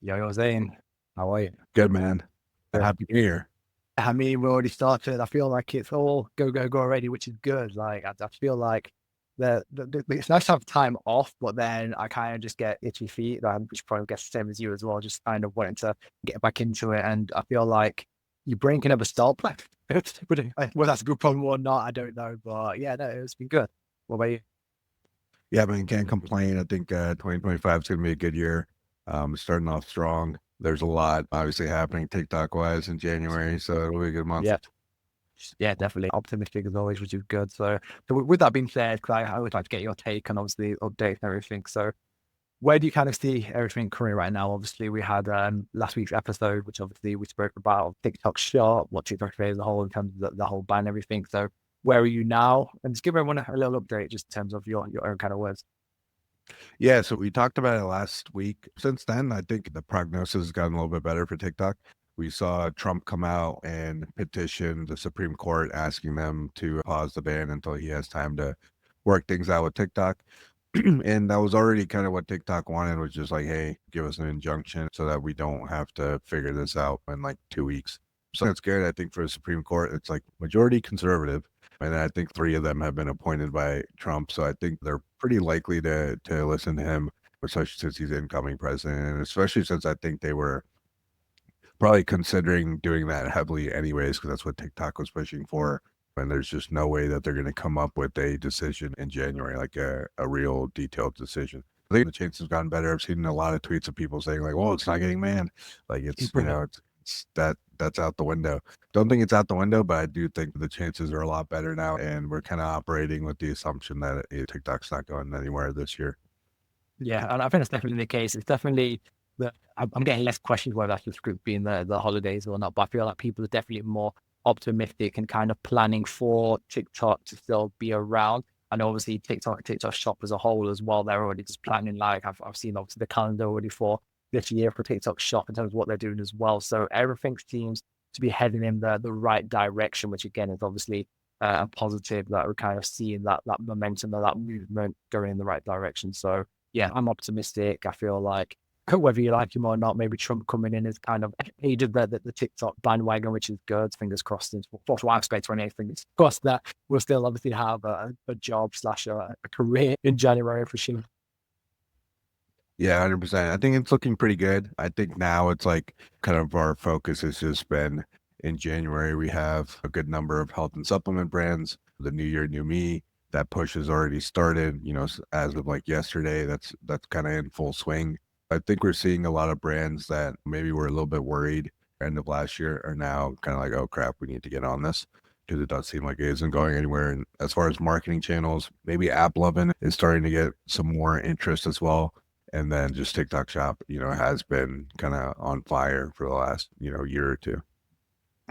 Yo, Zain, how are you? Good, man. Good. Happy New Year. I mean, we already started. I feel like it's all go, go, go already, which is good. Like, I feel like it's nice to have time off, but then I kind of just get itchy feet, which probably gets the same as you as well, just kind of wanting to get back into it. And I feel like your brain can never stop. Whether that's a good problem or not, I don't know. But yeah, no, it's been good. What about you? Yeah, man, can't complain. I think 2025 is going to be a good year. Starting off strong. There's a lot obviously happening TikTok wise in January, so it'll be a good month. Yeah. Yeah, definitely optimistic as always, which is good. So with that being said, because I always like to get your take on obviously updates and everything. So where do you kind of see everything currently right now? Obviously, we had last week's episode, which obviously we spoke about TikTok Shop, what TikTok is as a whole in terms of the whole ban and everything. So where are you now? And just give everyone a little update just in terms of your own kind of words. Yeah, so we talked about it last week. Since then, I think the prognosis has gotten a little bit better for TikTok. We saw Trump come out and petition the Supreme Court asking them to pause the ban until he has time to work things out with TikTok. And that was already kind of what TikTok wanted, was just like, hey, give us an injunction so that we don't have to figure this out in like 2 weeks. So that's good. I think for the Supreme Court, it's like majority conservative. And I think three of them have been appointed by Trump. So I think they're pretty likely to listen to him, especially since he's incoming president. And especially since I think they were probably considering doing that heavily anyways, because that's what TikTok was pushing for. And there's just no way that they're going to come up with a decision in January, like a real detailed decision. I think the chances have gotten better. I've seen a lot of tweets of people saying like, "Well, it's not getting banned." Like it's that's out the window. Don't think it's out the window, but I do think the chances are a lot better now, and we're kind of operating with the assumption that TikTok's not going anywhere this year. Yeah, and I think that's definitely the case. It's definitely I'm getting less questions whether that's just being the holidays or not, but I feel like people are definitely more optimistic and kind of planning for TikTok to still be around. And obviously TikTok shop as a whole as well. They're already just planning, like I've seen obviously the calendar already for this year for TikTok shop in terms of what they're doing as well. So everything seems to be heading in the right direction, which again is obviously a positive that we're kind of seeing that momentum or that movement going in the right direction. So yeah, I'm optimistic. I feel like whether you like him or not, maybe Trump coming in is kind of aided the TikTok bandwagon, which is good. Fingers crossed. For what I expect, 28 fingers crossed that we'll still obviously have a job slash a career in January for sure. Yeah, 100%. I think it's looking pretty good. I think now it's like kind of our focus has just been in January. We have a good number of health and supplement brands. The New Year, New Me, that push has already started. As of like yesterday, that's kind of in full swing. I think we're seeing a lot of brands that maybe were a little bit worried end of last year are now kind of like, oh crap, we need to get on this because it does seem like it isn't going anywhere. And as far as marketing channels, maybe App Lovin' is starting to get some more interest as well. And then just TikTok shop, has been kind of on fire for the last, year or two.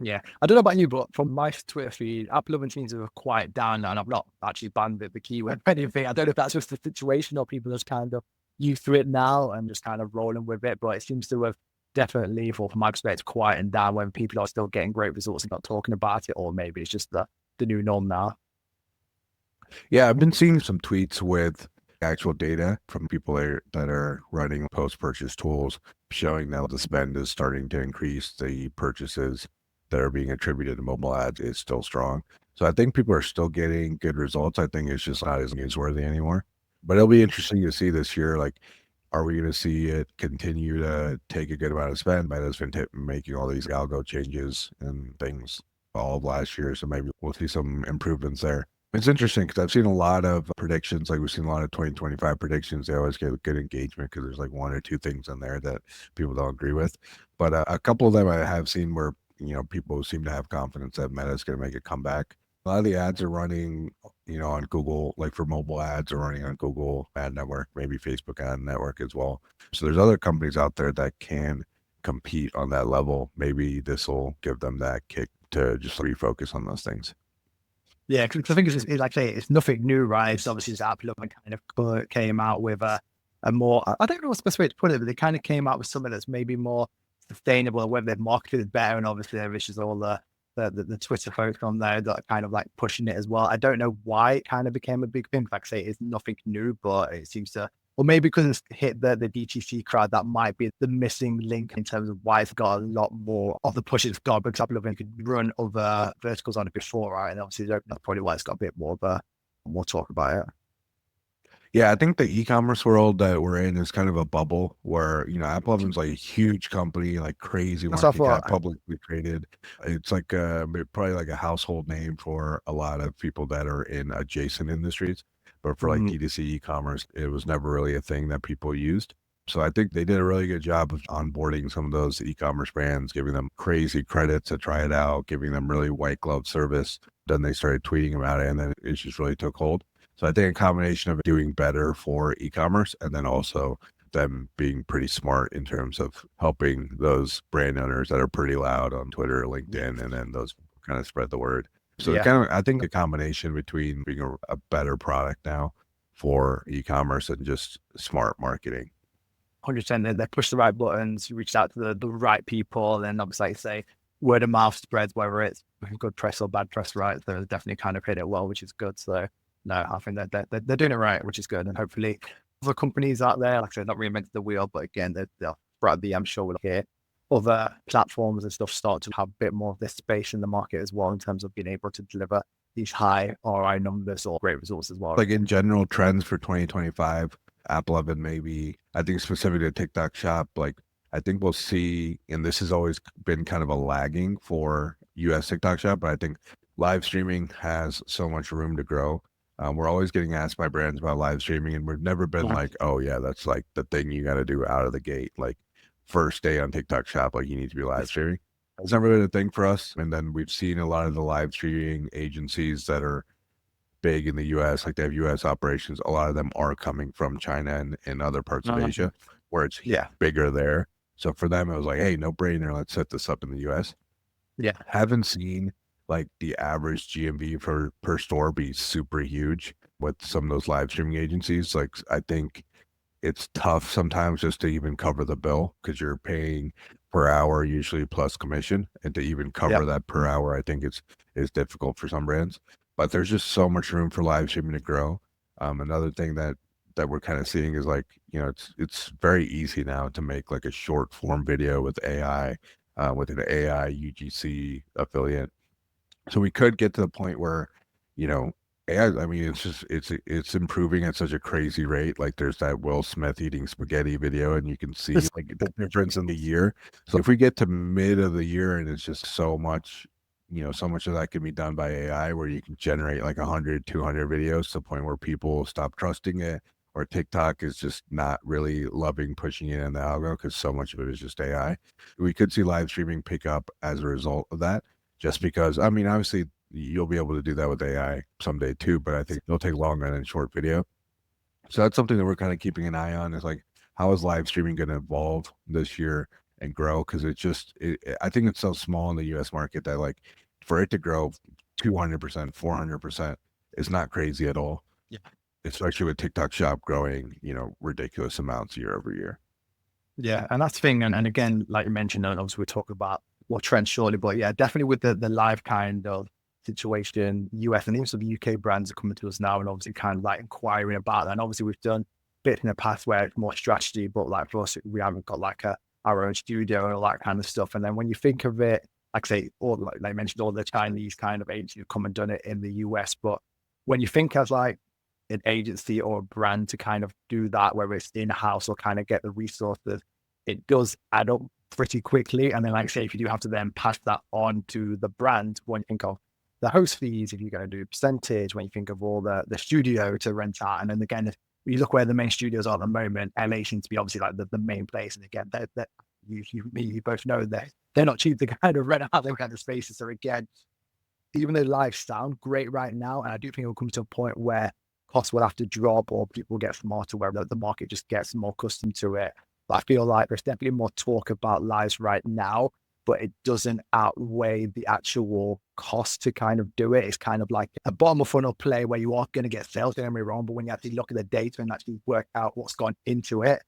Yeah, I don't know about you, but from my Twitter feed, Apple Loving seems to have quiet down now, and I've not actually banned the keyword or anything. I don't know if that's just the situation or people just kind of used to it now and just kind of rolling with it, but it seems to have definitely, from my perspective, quieting down when people are still getting great results and not talking about it, or maybe it's just the new norm now. Yeah, I've been seeing some tweets with actual data from people that are running post-purchase tools showing that the spend is starting to increase. The purchases that are being attributed to mobile ads is still strong. So I think people are still getting good results. I think it's just not as newsworthy anymore. But it'll be interesting to see this year, like, are we going to see it continue to take a good amount of spend? Meta's been making all these algo changes and things all of last year. So maybe we'll see some improvements there. It's interesting because I've seen a lot of predictions, like we've seen a lot of 2025 predictions. They always get good engagement because there's like one or two things in there that people don't agree with. But a couple of them I have seen where, people seem to have confidence that Meta is going to make a comeback. A lot of the ads are running, on Google, like for mobile ads are running on Google Ad Network, maybe Facebook Ad Network as well. So there's other companies out there that can compete on that level. Maybe this will give them that kick to just refocus on those things. Yeah, because I think like I say, it's nothing new, right? It's obviously just Apple kind of came out with a more, I don't know what's the best way to put it, but they kind of came out with something that's maybe more sustainable, whether they've marketed it better, and obviously there's just all the Twitter folks on there that are kind of like pushing it as well. I don't know why it kind of became a big thing. Like I say, it's nothing new, but it seems to or maybe because it's hit the DTC crowd, that might be the missing link in terms of why it's got a lot more of the push it's got. For example, you could run other verticals on it before, right? And obviously that's probably why it's got a bit more of a more talk about it. Yeah, I think the e-commerce world that we're in is kind of a bubble where, Apple Oven's like a huge company, like crazy That's what I market cap, thought. publicly traded. It's like probably like a household name for a lot of people that are in adjacent industries. But for like Mm, D2C e-commerce, it was never really a thing that people used. So I think they did a really good job of onboarding some of those e-commerce brands, giving them crazy credits to try it out, giving them really white glove service. Then they started tweeting about it, and then it just really took hold. So I think a combination of doing better for e-commerce and then also them being pretty smart in terms of helping those brand owners that are pretty loud on Twitter, LinkedIn, and then those kind of spread the word. So it yeah, kind of, I think a combination between being a better product now for e-commerce and just smart marketing. 100%. They push the right buttons, you reach out to the right people, and obviously, like you say, word of mouth spreads, whether it's good press or bad press, right? They're definitely kind of hit it well, which is good. So, no, I think that they're doing it right, which is good. And hopefully, other companies out there, like I said, not reinvented the wheel, but again, they'll probably, I'm sure we'll hear other platforms and stuff start to have a bit more of this space in the market as well in terms of being able to deliver these high ROI numbers or great results as well. Like in general trends for 2025, Apple Oven maybe, I think specifically to TikTok Shop, like I think we'll see, and this has always been kind of a lagging for US TikTok Shop, but I think live streaming has so much room to grow. We're always getting asked by brands about live streaming, and we've never been Mhm. like, oh yeah, that's like the thing you got to do out of the gate. Like first day on TikTok Shop, like you need to be live streaming. It's never been a thing for us. And then we've seen a lot of the live streaming agencies that are big in the US, like they have US operations. A lot of them are coming from China and other parts of Mhm. Asia where it's Yeah, bigger there. So for them, it was like, hey, no brainer. Let's set this up in the US. yeah, Haven't seen like the average GMV for per store be super huge with some of those live streaming agencies. Like I think it's tough sometimes just to even cover the bill because you're paying per hour usually plus commission, and to even yeah. cover that per hour, I think it's is difficult for some brands. But there's just so much room for live streaming to grow. Another thing that we're kind of seeing is like it's very easy now to make like a short form video with AI, with an AI UGC affiliate, so we could get to the point where, you know, AI, I mean, it's just it's improving at such a crazy rate. Like there's that Will Smith eating spaghetti video, and you can see like the difference in the year. So if we get to mid of the year and it's just so much, so much of that can be done by AI, where you can generate like 100, 200 videos to the point where people stop trusting it, or TikTok is just not really loving pushing it in the algo because so much of it is just AI. We could see live streaming pick up as a result of that, just because, I mean, obviously you'll be able to do that with AI someday too, but I think it'll take longer than short video. So that's something that we're kind of keeping an eye on, is like, how is live streaming going to evolve this year and grow? Because I think it's so small in the US market that like for it to grow 200%, 400% is not crazy at all, Yeah. especially with TikTok Shop growing, ridiculous amounts year over year. Yeah, and that's the thing. And again, like you mentioned, and obviously we'll talk about what trends shortly, but yeah, definitely with the live kind of situation, US and even some UK brands are coming to us now and obviously kind of like inquiring about that. And obviously we've done bits in the past where it's more strategy, but like for us, we haven't got like our own studio and all that kind of stuff. And then when you think of it, like I say, all like I mentioned, all the Chinese kind of agencies have come and done it in the US, but when you think as like an agency or a brand to kind of do that, whether it's in-house or kind of get the resources, it does add up pretty quickly. And then, like I say, if you do have to then pass that on to the brand, when you think of the host fees, if you're going to do percentage, when you think of all the studio to rent out, and then again, if you look where the main studios are at the moment, LA seems to be obviously like the main place. And again, that you both know that they're not cheap to kind of rent out them kind of spaces. So again, even though lives sound great right now, and I do think it will come to a point where costs will have to drop or people will get smarter, where the market just gets more accustomed to it. But I feel like there's definitely more talk about lives right now, but it doesn't outweigh the actual cost to kind of do it. It's kind of like a bottom of funnel play where you are going to get sales, don't get me wrong, but when you actually look at the data and actually work out what's gone into it,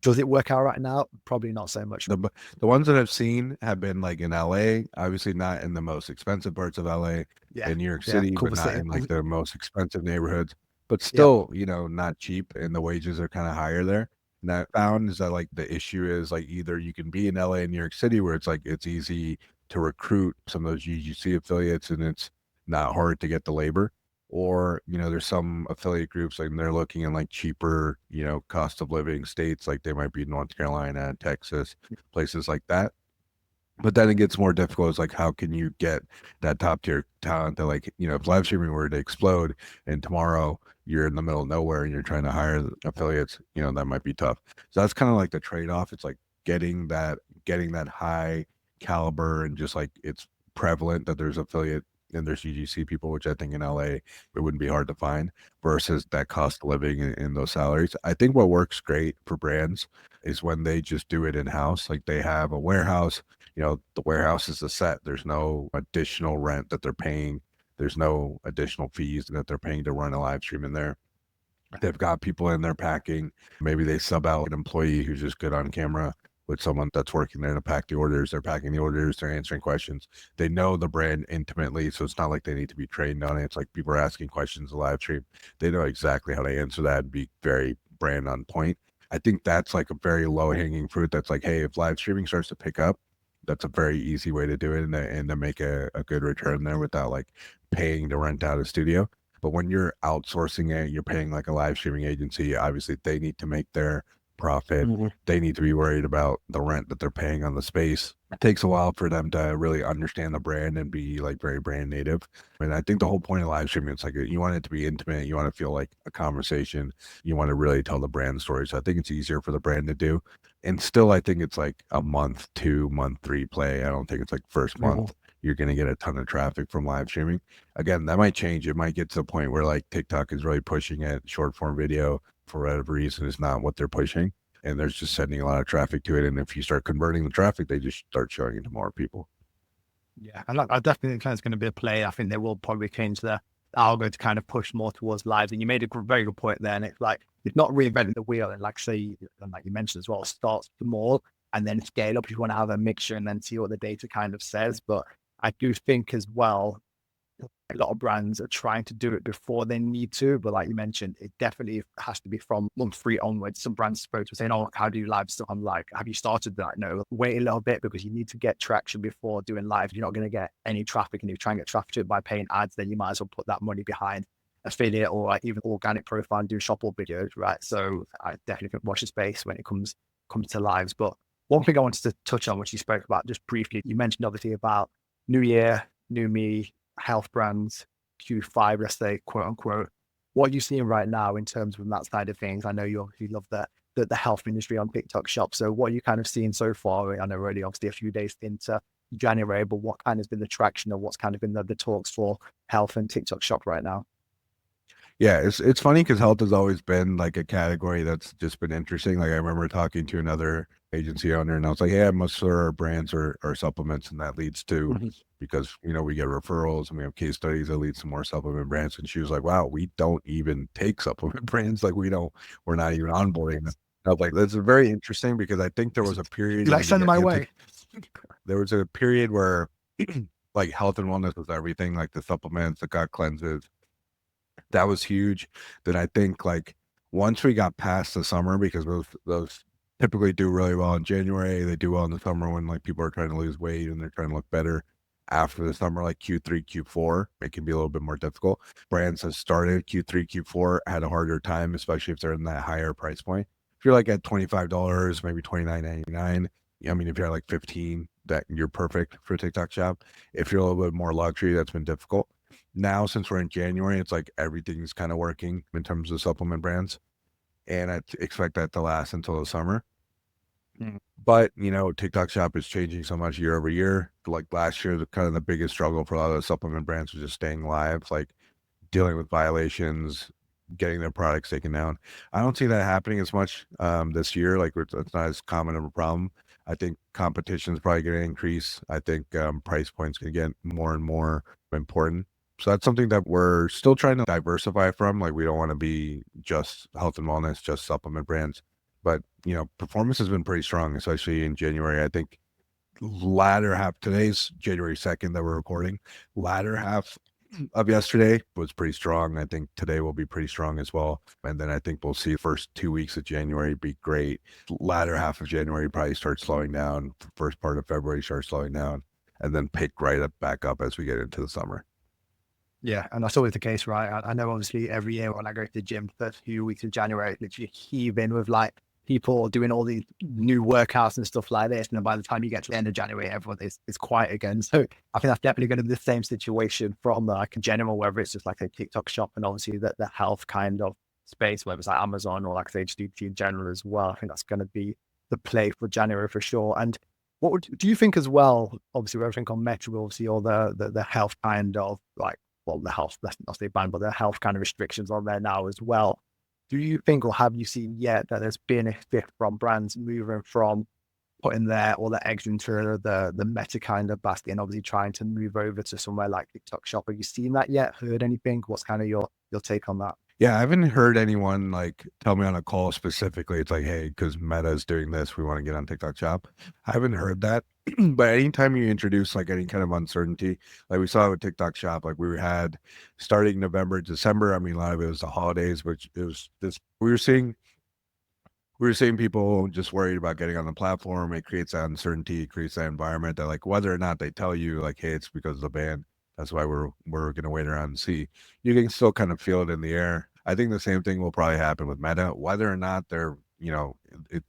does it work out right now? Probably not so much. The ones that I've seen have been like in LA, obviously not in the most expensive parts of LA, Yeah. in New York Yeah. City, but Culver not City. in like the most expensive neighborhoods. but Yep. still, not cheap, and the wages are kind of higher there. And I found is that like the issue is like either you can be in LA and New York City where it's like it's easy to recruit some of those UGC affiliates and it's not hard to get the labor, or there's some affiliate groups like they're looking in like cheaper, cost of living states, like they might be North Carolina, Texas, places like that. But then it gets more difficult. It's like, how can you get that top tier talent that, like, if live streaming were to explode and tomorrow you're in the middle of nowhere and you're trying to hire the affiliates, that might be tough. So that's kind of like the trade-off. It's like getting that high caliber, and just like it's prevalent that there's affiliate and there's UGC people, which I think in LA it wouldn't be hard to find, versus that cost of living in those salaries. I think what works great for brands is when they just do it in-house. Like they have a warehouse, the warehouse is a set. There's no additional rent that they're paying. There's no additional fees that they're paying to run a live stream in there. They've got people in there packing. Maybe they sub out an employee who's just good on camera with someone that's working there to pack the orders. They're packing the orders. They're answering questions. They know the brand intimately, so it's not like they need to be trained on it. It's like people are asking questions in live stream. They know exactly how to answer that and be very brand on point. I think that's like a very low hanging fruit. That's like, hey, if live streaming starts to pick up, that's a very easy way to do it, and to make a good return there without like paying to rent out a studio. But when you're outsourcing it, you're paying like a live streaming agency. Obviously, they need to make their profit. Mhm. They need to be worried about the rent that they're paying on the space. It takes a while for them to really understand the brand and be like very brand native. And I think the whole point of live streaming, it's like you want it to be intimate. You want to feel like a conversation. You want to really tell the brand story. So I think it's easier for the brand to do. And still, I think it's like a month, 2 month, 3 play. I don't think it's like first Mhm. month you're going to get a ton of traffic from live streaming. Again, that might change. It might get to the point where like TikTok is really pushing it. Short form video, for whatever reason, is not what they're pushing. And there's just sending a lot of traffic to it. And if you start converting the traffic, they just start showing it to more people. Yeah, and I definitely think it's going to be a play. I think they will probably change the algo to kind of push more towards lives. And you made a very good point there. And it's like it's not reinventing the wheel. And like say, and like you mentioned as well, start small and then scale up if you want to have a mixture and then see what the data kind of says. But I do think as well, a lot of brands are trying to do it before they need to, but like you mentioned, it definitely has to be from month 3 onwards. Some brands supposed to saying, "Oh, how do you live stuff?" I'm like, "Have you started that?" No, wait a little bit because you need to get traction before doing live. You're not going to get any traffic, and if you try and get traffic to it by paying ads, then you might as well put that money behind affiliate or like even organic profile and do shop all videos, right? So I definitely think watch the space when it comes to lives. But one thing I wanted to touch on, which you spoke about just briefly, you mentioned obviously about New Year, New Me, health brands, Q5, let's say, quote unquote. What are you seeing right now in terms of that side of things? I know you obviously love the health industry on TikTok Shop. So what are you kind of seeing so far? I know already obviously a few days into January, but what kind of been the traction or what's kind of been the talks for health and TikTok Shop right now? Yeah, it's funny because health has always been like a category that's just been interesting. Like I remember talking to another agency owner and I was like, yeah, most of our brands are supplements, and that leads to, Mhm. because we get referrals and we have case studies that leads to more supplement brands. And she was like, wow, we don't even take supplement brands. Like we're not even onboarding them. I was like, that's very interesting because I think there was a period You in like the send them my way? there was a period where like health and wellness was everything, like the supplements, the gut cleanses, that was huge. Then I think like once we got past the summer, because those typically do really well in January, they do well in the summer when like people are trying to lose weight and they're trying to look better. After the summer, like Q3, Q4, it can be a little bit more difficult. Brands that started Q3, Q4 had a harder time, especially if they're in that higher price point. If you're like at $25, maybe $29.99, I mean, if you're at like 15, that you're perfect for TikTok Shop. If you're a little bit more luxury, that's been difficult. Now, since we're in January, it's like everything's kind of working in terms of supplement brands, and I expect that to last until the summer. Mm. But TikTok Shop is changing so much year over year. Like last year, the kind of the biggest struggle for a lot of the supplement brands was just staying live, like dealing with violations, getting their products taken down. I don't see that happening as much this year. Like it's not as common of a problem. I think competition is probably going to increase. I think price points going to get more and more important. So that's something that we're still trying to diversify from. Like we don't want to be just health and wellness, just supplement brands. But performance has been pretty strong, especially in January. I think latter half, today's January 2nd that we're recording, latter half of yesterday was pretty strong. I think today will be pretty strong as well. And then I think we'll see the first 2 weeks of January be great. Latter half of January probably start slowing down. First part of February start slowing down, and then pick right up back up as we get into the summer. Yeah, and that's always the case, right? I know obviously every year when I go to the gym, the first few weeks of January, it's literally heaving with like people doing all these new workouts and stuff like this. And then by the time you get to the end of January, everyone is quiet again. So I think that's definitely going to be the same situation from like a general, whether it's just like a TikTok shop and obviously the health kind of space, whether it's like Amazon or like I say, HDT in general as well. I think that's going to be the play for January for sure. And do you think as well, obviously, with everything on Metro, obviously, all the health kind of like, well, the health, let's not say ban, but the health kind of restrictions on there now as well. Do you think, or have you seen yet that there's been a shift from brands moving from putting all their eggs into the Meta kind of basket and obviously trying to move over to somewhere like TikTok Shop? Have you seen that yet? Heard anything? What's kind of your take on that? Yeah, I haven't heard anyone like tell me on a call specifically. It's like, hey, because Meta is doing this, we want to get on TikTok Shop. I haven't heard that. But anytime you introduce like any kind of uncertainty, like we saw with TikTok Shop, like we had starting November, December. I mean, a lot of it was the holidays, which it was this we were seeing people just worried about getting on the platform. It creates that uncertainty, it creates that environment that like whether or not they tell you like, hey, it's because of the ban. That's why we're gonna wait around and see. You can still kind of feel it in the air. I think the same thing will probably happen with Meta, whether or not they're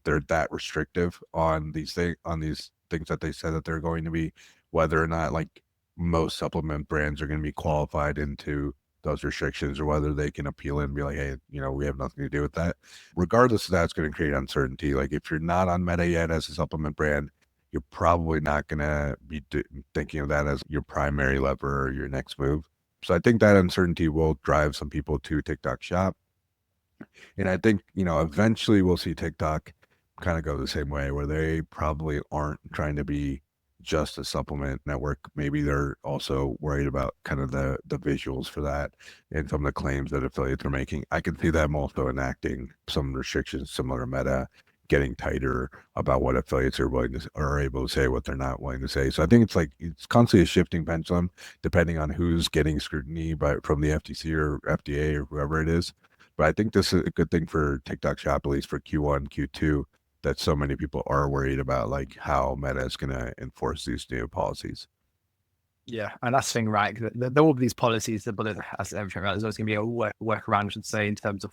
they're that restrictive on these things that they said that they're going to be, whether or not like most supplement brands are going to be qualified into those restrictions, or whether they can appeal and be like, hey, we have nothing to do with that. Regardless of that, it's going to create uncertainty. Like if you're not on Meta yet as a supplement brand, you're probably not going to be thinking of that as your primary lever or your next move. So I think that uncertainty will drive some people to TikTok Shop. And I think, eventually we'll see TikTok kind of go the same way, where they probably aren't trying to be just a supplement network. Maybe they're also worried about kind of the visuals for that and some of the claims that affiliates are making. I can see them also enacting some restrictions similar to Meta, getting tighter about what affiliates are able to say, what they're not willing to say. So I think it's constantly a shifting pendulum depending on who's getting scrutiny from the FTC or FDA or whoever it is. But I think this is a good thing for TikTok Shop, at least for Q1, Q2, that so many people are worried about like how Meta is going to enforce these new policies. Yeah, and that's the thing, right? 'Cause there will be these policies, but as everything, right, there's always going to be a workaround, I should say, in terms of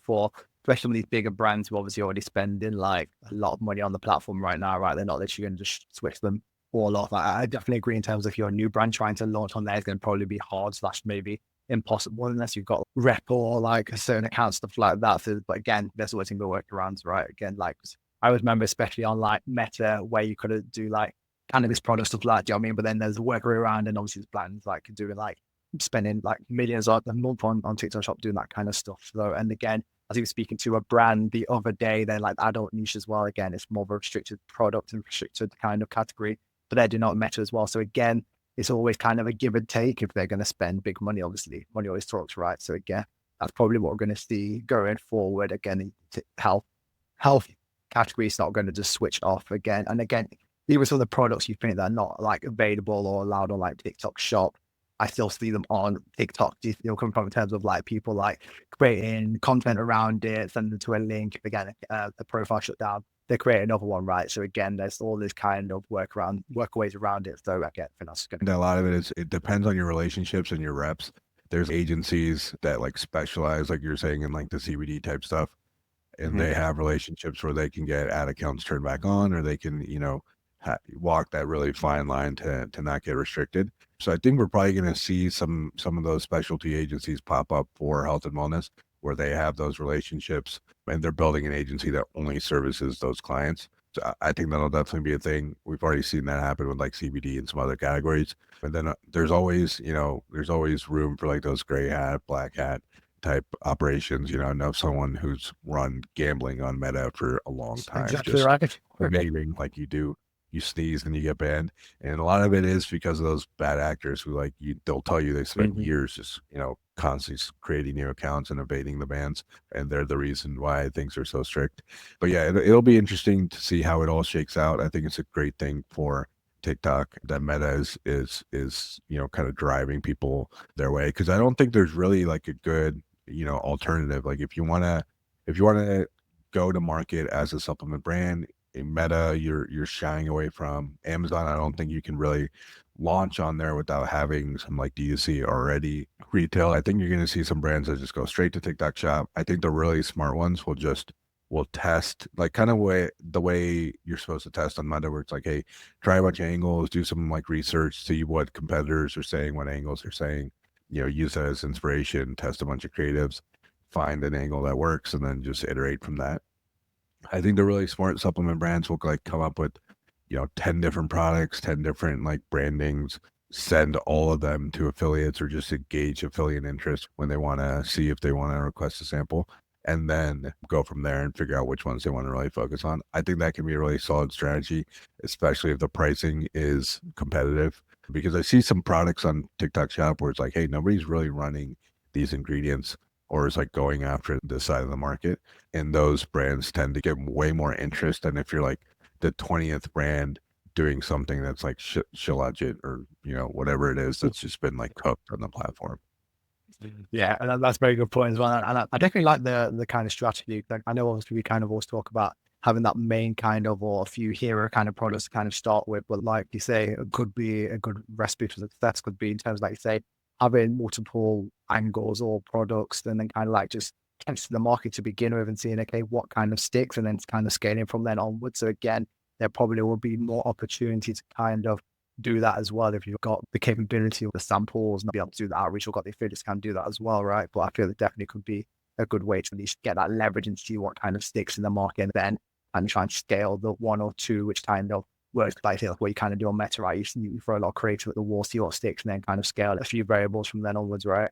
especially some of these bigger brands who obviously already spending like a lot of money on the platform right now, right? They're not literally going to just switch them all off. I definitely agree in terms of if you're a new brand trying to launch on there, it's going to probably be hard slash maybe impossible unless you've got rep or like a certain account, stuff like that. So, but again, there's always going to be workarounds, right? Again, like I always remember, especially on like Meta, where you could do like cannabis products, stuff like that. Do you know what I mean? But then there's a worker around, and obviously there's brands like doing like spending like millions a month on TikTok Shop doing that kind of stuff. So, and again, as I was speaking to a brand the other day, they're like adult niche as well. Again, it's more of a restricted product and restricted kind of category, but they do not Meta as well. So again, it's always kind of a give and take if they're going to spend big money. Obviously, money always talks, right? So again, that's probably what we're going to see going forward. Again, health category is not going to just switch off again. And again, even some of the products you think that are not like available or allowed on like TikTok Shop, I still see them on TikTok. Come from in terms of like people like creating content around it, sending them to a link. If again, the profile shut down, they create another one, right? So again, there's all this kind of workaways around it. So again, I think that's going And a lot of it depends on your relationships and your reps. There's agencies that like specialize, like you're saying, in like the CBD type stuff, and they have relationships where they can get ad accounts turned back on, or they can, walk that really fine line to not get restricted. So I think we're probably going to see some of those specialty agencies pop up for health and wellness, where they have those relationships and they're building an agency that only services those clients. So I think that'll definitely be a thing. We've already seen that happen with like CBD and some other categories. And then there's always room for like those gray hat, black hat type operations. I know someone who's run gambling on Meta for a long time. exactly Just right. behaving like you sneeze and you get banned. And a lot of it is because of those bad actors who they'll tell you they spent years just, constantly creating new accounts and evading the bans. And they're the reason why things are so strict. But yeah, it'll be interesting to see how it all shakes out. I think it's a great thing for TikTok, that Meta is kind of driving people their way, because I don't think there's really like a good alternative. Like if you want to go to market as a supplement brand in Meta, you're shying away from Amazon. I don't think you can really launch on there without having some like DUC already retail. I think you're going to see some brands that just go straight to TikTok Shop. I think the really smart ones will test like kind of the way you're supposed to test on Meta, where it's like, hey, try a bunch of angles, do some like research, see what competitors are saying, what angles are saying, use that as inspiration, test a bunch of creatives, find an angle that works, and then just iterate from that. I think the really smart supplement brands will like come up with 10 different products, 10 different like brandings, send all of them to affiliates or just engage affiliate interest when they want to see if they want to request a sample, and then go from there and figure out which ones they want to really focus on. I think that can be a really solid strategy, especially if the pricing is competitive, because I see some products on TikTok Shop where it's like, hey, nobody's really running these ingredients or is like going after this side of the market. And those brands tend to get way more interest than if you're like the 20th brand doing something that's like shilajit or whatever it is that's just been like cooked on the platform. Yeah, and that's a very good point as well. And I definitely like the kind of strategy. Like, I know obviously we kind of always talk about having that main kind of or a few hero kind of products to kind of start with, but like you say, it could be a good recipe for success. Could be in terms of, like you say, having multiple angles or products, and then kind of like just test the market to begin with and seeing, okay, what kind of sticks, and then kind of scaling from then onwards. So again, there probably will be more opportunity to kind of do that as well if you've got the capability of the samples and be able to do the outreach. Or got the affiliates can do that as well, right? But I feel it definitely could be a good way to at least get that leverage and see what kind of sticks in the market, and then try and scale the one or two which kind of works. Like what you kind of do on Meta, right? You throw a lot of creative at the wall, see what sticks, and then kind of scale a few variables from then onwards, right?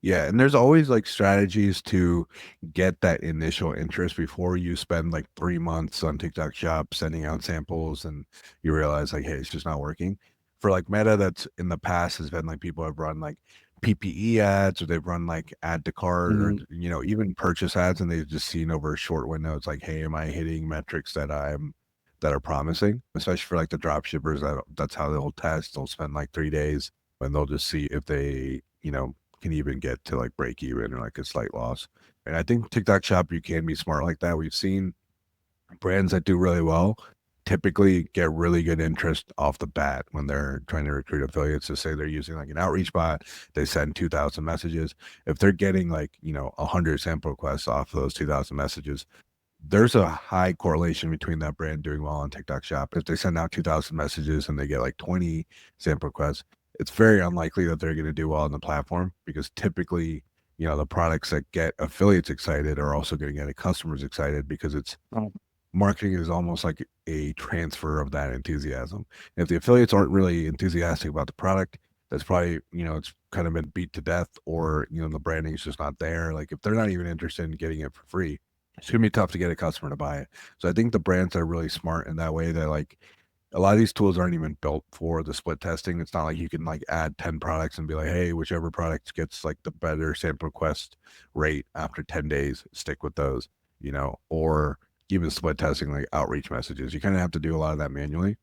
Yeah, and there's always like strategies to get that initial interest before you spend like 3 months on TikTok Shop sending out samples and you realize like, hey, it's just not working. For like Meta, that's in the past has been like people have run like PPE ads, or they've run like add to cart, or Mm. even purchase ads, and they've just seen over a short window. It's like, hey, am I hitting metrics that are promising? Especially for like the drop shippers, that's how they'll test. They'll spend like 3 days and they'll just see if they can even get to like break even or like a slight loss. And I think TikTok Shop, you can be smart like that. We've seen brands that do really well typically get really good interest off the bat when they're trying to recruit affiliates. To say they're using like an outreach bot, they send 2,000 messages. If they're getting like 100 sample requests off those 2,000 messages, there's a high correlation between that brand doing well on TikTok Shop. If they send out 2,000 messages and they get like 20 sample requests, it's very unlikely that they're going to do well on the platform, because typically, the products that get affiliates excited are also going to get customers excited, because it's Oh. marketing is almost like a transfer of that enthusiasm. If the affiliates aren't really enthusiastic about the product, that's probably, it's kind of been beat to death, or, the branding is just not there. Like if they're not even interested in getting it for free, it's gonna be tough to get a customer to buy it. So I think the brands are really smart in that way, that like a lot of these tools aren't even built for the split testing. It's not like you can like add 10 products and be like, hey, whichever product gets like the better sample request rate after 10 days, stick with those, or even split testing like outreach messages. You kind of have to do a lot of that manually.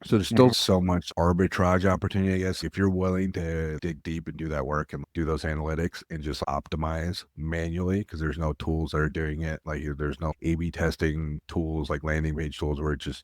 So there's still Mhm. so much arbitrage opportunity, I guess, if you're willing to dig deep and do that work and do those analytics and just optimize manually, because there's no tools that are doing it. Like there's no A/B testing tools like landing page tools where it just,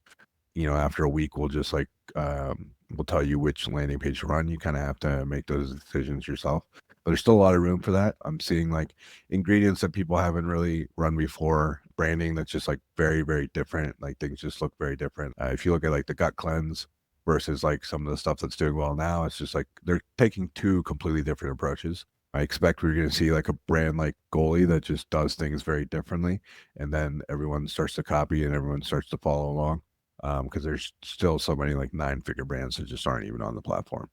after a week we'll just like we'll tell you which landing page to run. You kind of have to make those decisions yourself. But there's still a lot of room for that. I'm seeing like ingredients that people haven't really run before, branding that's just like very, very different. Like things just look very different. If you look at like the gut cleanse versus like some of the stuff that's doing well now, it's just like they're taking two completely different approaches. I expect we're going to see like a brand like Goalie that just does things very differently, and then everyone starts to copy and everyone starts to follow along, because there's still so many like 9-figure brands that just aren't even on the platform.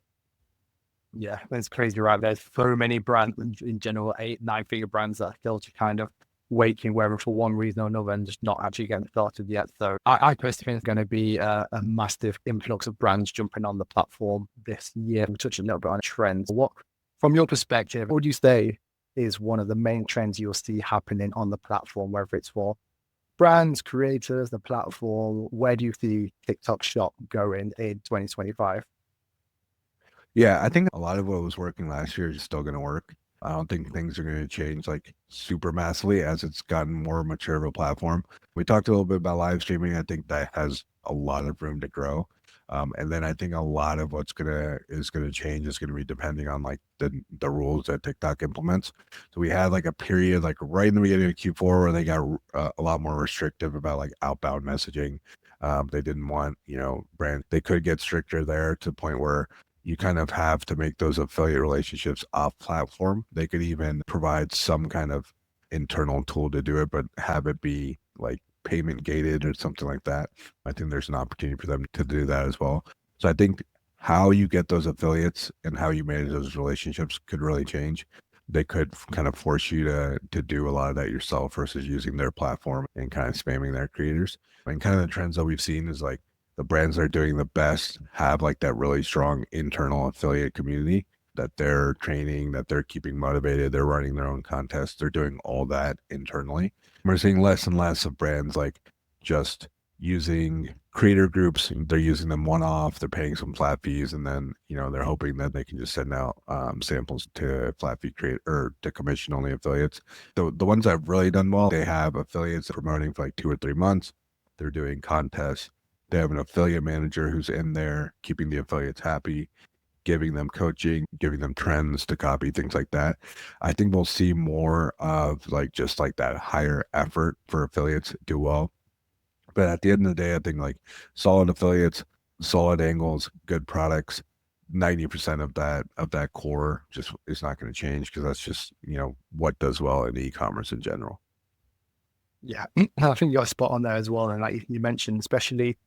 Yeah, that's crazy, right? There's so many brands in general, 8, 9 figure brands that are still just kind of waiting, whether for one reason or another, and just not actually getting started yet. So I personally think it's going to be a massive influx of brands jumping on the platform this year. We touched a little bit on trends. What, from your perspective, what would you say is one of the main trends you'll see happening on the platform, whether it's for brands, creators, the platform, where do you see TikTok Shop going in 2025? Yeah, I think a lot of what was working last year is still going to work. I don't think things are going to change like super massively as it's gotten more mature of a platform. We talked a little bit about live streaming. I think that has a lot of room to grow. And then I think a lot of what's gonna change is gonna be depending on like the rules that TikTok implements. So we had like a period like right in the beginning of Q4 where they got a lot more restrictive about like outbound messaging. They didn't want, brand. They could get stricter there to the point where you kind of have to make those affiliate relationships off platform. They could even provide some kind of internal tool to do it, but have it be like payment gated or something like that. I think there's an opportunity for them to do that as well. So I think how you get those affiliates and how you manage those relationships could really change. They could kind of force you to do a lot of that yourself versus using their platform and kind of spamming their creators. And kind of the trends that we've seen is like the brands that are doing the best have like that really strong internal affiliate community that they're training, that they're keeping motivated, they're running their own contests, they're doing all that internally. We're seeing less and less of brands like just using creator groups. They're using them one off, they're paying some flat fees, and then, they're hoping that they can just send out samples to flat fee create or to commission only affiliates. The ones that have really done well, they have affiliates promoting for like 2 or 3 months. They're doing contests. They have an affiliate manager who's in there keeping the affiliates happy, giving them coaching, giving them trends to copy, things like that. I think we'll see more of like just like that higher effort for affiliates do well. But at the end of the day, I think like solid affiliates, solid angles, good products, 90% of that core just is not going to change because that's just, what does well in e-commerce in general. Yeah, I think you're spot on there as well. And like you mentioned, especially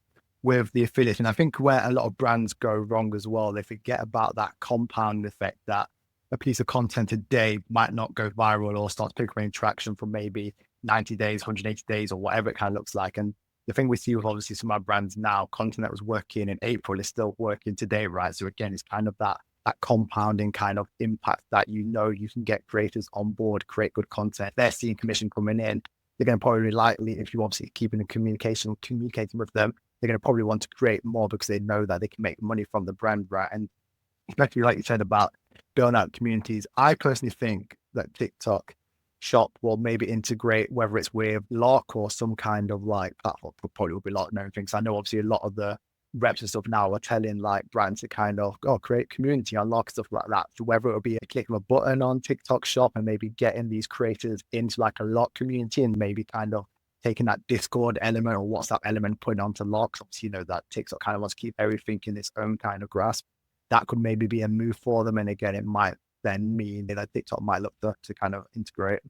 with the affiliate, and I think where a lot of brands go wrong as well, they forget about that compound effect that a piece of content today might not go viral or start to pick up any traction for maybe 90 days, 180 days, or whatever it kind of looks like. And the thing we see with obviously some of our brands now, content that was working in April is still working today, right? So again, it's kind of that compounding kind of impact that you can get creators on board, create good content. They're seeing commission coming in. They're going to probably likely, if you obviously keeping in communicating with them, they're going to probably want to create more because they know that they can make money from the brand, right? And especially like you said about building out communities, I personally think that TikTok Shop will maybe integrate, whether it's with Lock or some kind of like platform, probably will be Lock and everything. So I know obviously a lot of the reps and stuff now are telling like brands to kind of create community on Lock, stuff like that. So whether it'll be a click of a button on TikTok Shop and maybe getting these creators into like a Lock community and maybe kind of taking that Discord element or WhatsApp element, putting onto Locks. Obviously, that TikTok kind of wants to keep everything in its own kind of grasp. That could maybe be a move for them. And again, it might then mean that TikTok might look to kind of integrate.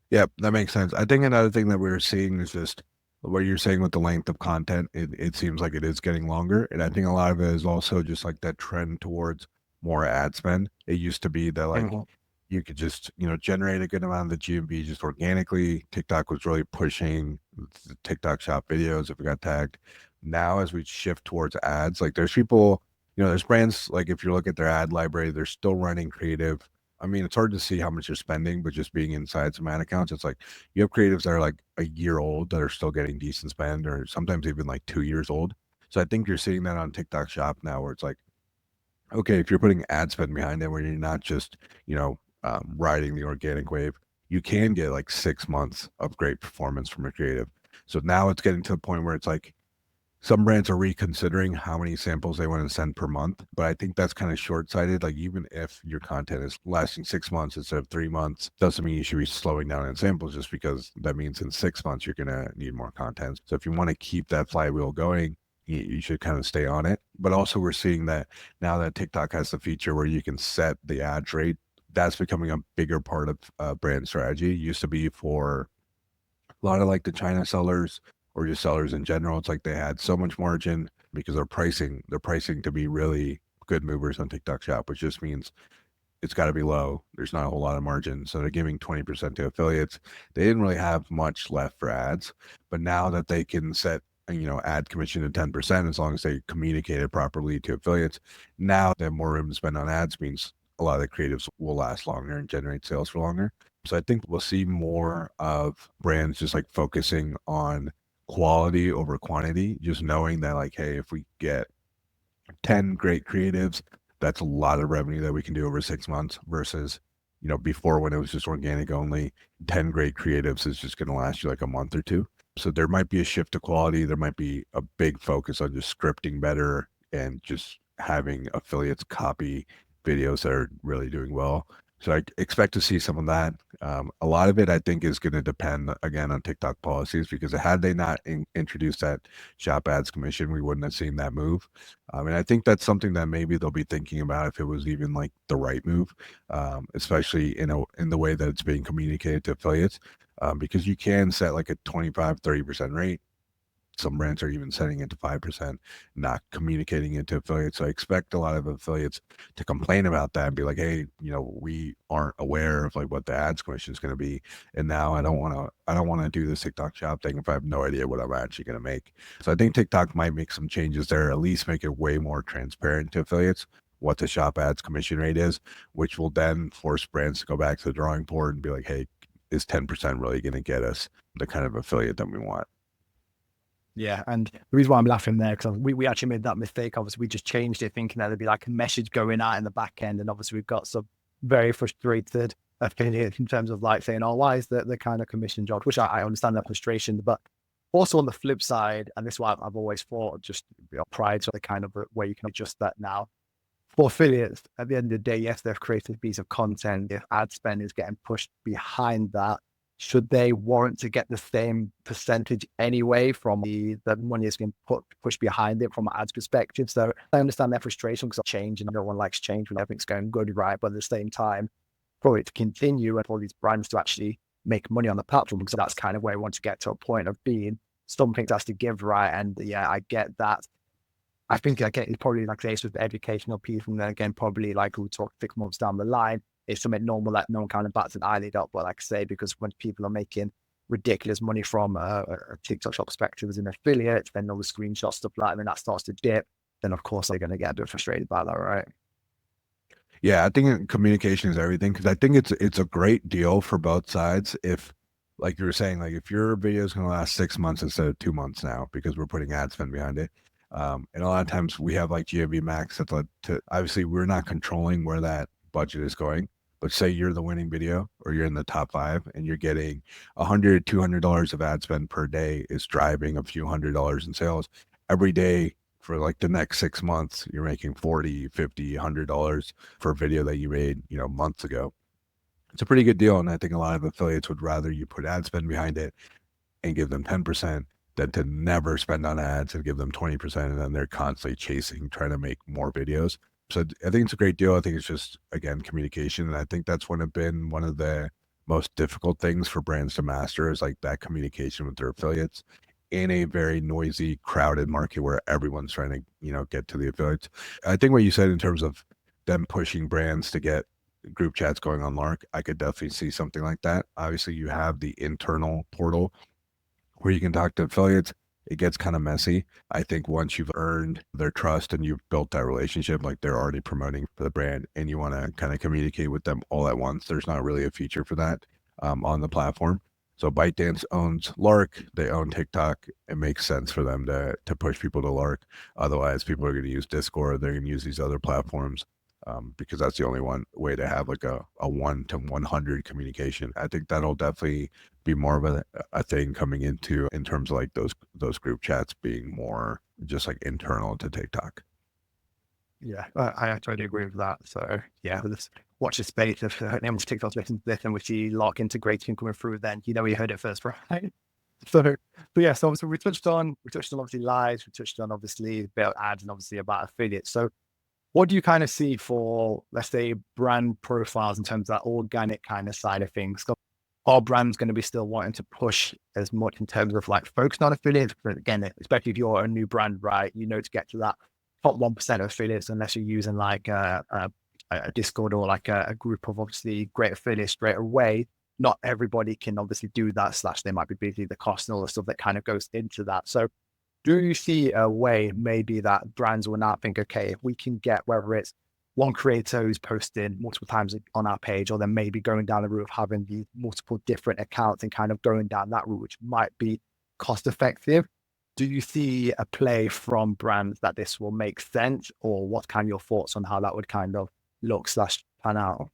Yeah, that makes sense. I think another thing that we're seeing is just what you're saying with the length of content. It seems like it is getting longer. And I think a lot of it is also just like that trend towards more ad spend. It used to be that like you could just, generate a good amount of the GMV just organically. TikTok was really pushing the TikTok shop videos if it got tagged. Now, as we shift towards ads, like there's people, there's brands, like if you look at their ad library, they're still running creative. I mean, it's hard to see how much you're spending, but just being inside some ad accounts, it's like you have creatives that are like a year old that are still getting decent spend, or sometimes even like 2 years old. So I think you're seeing that on TikTok Shop now, where it's like, okay, if you're putting ad spend behind it, where you're not just, riding the organic wave, you can get like 6 months of great performance from a creative. So now it's getting to the point where it's like some brands are reconsidering how many samples they want to send per month, but I think that's kind of short-sighted. Like even if your content is lasting 6 months instead of 3 months, doesn't mean you should be slowing down in samples just because that means in 6 months you're gonna need more content. So if you want to keep that flywheel going, you should kind of stay on it. But also we're seeing that now that TikTok has the feature where you can set the ad rate, that's becoming a bigger part of brand strategy. It used to be for a lot of like the China sellers or just sellers in general. It's like they had so much margin because they're pricing to be really good movers on TikTok Shop, which just means it's got to be low. There's not a whole lot of margin. So they're giving 20% to affiliates. They didn't really have much left for ads, but now that they can set, ad commission to 10%, as long as they communicate it properly to affiliates, now they have more room to spend on ads, means a lot of the creatives will last longer and generate sales for longer. So I think we'll see more of brands just like focusing on quality over quantity, just knowing that like, hey, if we get 10 great creatives, that's a lot of revenue that we can do over 6 months versus, before when it was just organic only, 10 great creatives is just going to last you like a month or two. So there might be a shift to quality. There might be a big focus on just scripting better and just having affiliates copy videos that are really doing well. So I expect to see some of that. A lot of it, I think, is going to depend again on TikTok policies because had they not introduced that shop ads commission, we wouldn't have seen that move. And I think that's something that maybe they'll be thinking about if it was even like the right move, especially in the way that it's being communicated to affiliates, because you can set like a 25-30% rate. Some brands are even setting it to 5%, not communicating it to affiliates. So I expect a lot of affiliates to complain about that and be like, hey, we aren't aware of like what the ads commission is going to be. And now I don't want to do this TikTok shop thing if I have no idea what I'm actually going to make. So I think TikTok might make some changes there, at least make it way more transparent to affiliates what the shop ads commission rate is, which will then force brands to go back to the drawing board and be like, hey, is 10% really going to get us the kind of affiliate that we want? Yeah, and the reason why I'm laughing there because we actually made that mistake. Obviously, we just changed it, thinking that there'd be like a message going out in the back end, and obviously we've got some very frustrated affiliates in terms of like saying, "Oh, why is the kind of commission job?" Which I understand that frustration, but also on the flip side, and this is why I've always thought, just pride, so the kind of where you can adjust that now for affiliates. At the end of the day, yes, they've created a piece of content. If ad spend is getting pushed behind that, should they warrant to get the same percentage anyway from the money that's been pushed behind it from an ads perspective? So I understand their frustration because of change and no one likes change when everything's going good, right? But at the same time, for it to continue and for these brands to actually make money on the platform, because that's kind of where we want to get to a point of being something has to give, right? And yeah, I get that. I think again, it's probably like this with the educational piece, and then again, probably like we'll talk 6 months down the line, it's something normal that no one kind of bats an eyelid up. But like I say, because when people are making ridiculous money from a TikTok shop perspective as an affiliate, then all the screenshots, stuff like that, and that starts to dip, then of course they're going to get a bit frustrated by that, right? Yeah, I think communication is everything because I think it's a great deal for both sides. If, like you were saying, like if your video is going to last 6 months instead of 2 months now because we're putting ad spend behind it, and a lot of times we have like GMV max that's led to obviously we're not controlling where that budget is going. But say you're the winning video or you're in the top five and you're getting $100-$200 of ad spend per day is driving a few $100s in sales every day for like the next 6 months, you're making 40, 50, $100 for a video that you made, months ago. It's a pretty good deal. And I think a lot of affiliates would rather you put ad spend behind it and give them 10% than to never spend on ads and give them 20%. And then they're constantly chasing, trying to make more videos. So I think it's a great deal. I think it's just, again, communication. And I think that's been one of the most difficult things for brands to master is like that communication with their affiliates in a very noisy, crowded market where everyone's trying to, get to the affiliates. I think what you said in terms of them pushing brands to get group chats going on Lark, I could definitely see something like that. Obviously, you have the internal portal where you can talk to affiliates. It gets kind of messy. I think once you've earned their trust and you've built that relationship, like they're already promoting for the brand and you want to kind of communicate with them all at once, there's not really a feature for that on the platform. So ByteDance owns Lark. They own TikTok. It makes sense for them to push people to Lark. Otherwise, people are going to use Discord. They're going to use these other platforms because that's the only one way to have like a 1 to 100 communication. I think that'll definitely be more of a thing coming in terms of like those group chats being more just like internal to TikTok. Yeah, I totally agree with that. So yeah, let's watch the space. If anyone from TikTok's listening to this and we see Lock integration coming through, then you heard it first, right? So yeah, so we touched on obviously lives, we touched on obviously about ads and obviously about affiliates. So what do you kind of see for, let's say, brand profiles in terms of that organic kind of side of things? So are brands going to be still wanting to push as much in terms of like focusing on affiliates? But again, especially if you're a new brand, right? To get to that top 1% of affiliates, unless you're using like a Discord or like a group of obviously great affiliates straight away. Not everybody can obviously do that. Slash, they might be busy, the cost and all the stuff that kind of goes into that. So do you see a way maybe that brands will now think, okay, if we can get whether it's one creator who's posting multiple times on our page, or then maybe going down the route of having these multiple different accounts and kind of going down that route, which might be cost effective. Do you see a play from brands that this will make sense, or what kind of your thoughts on how that would kind of look slash pan out?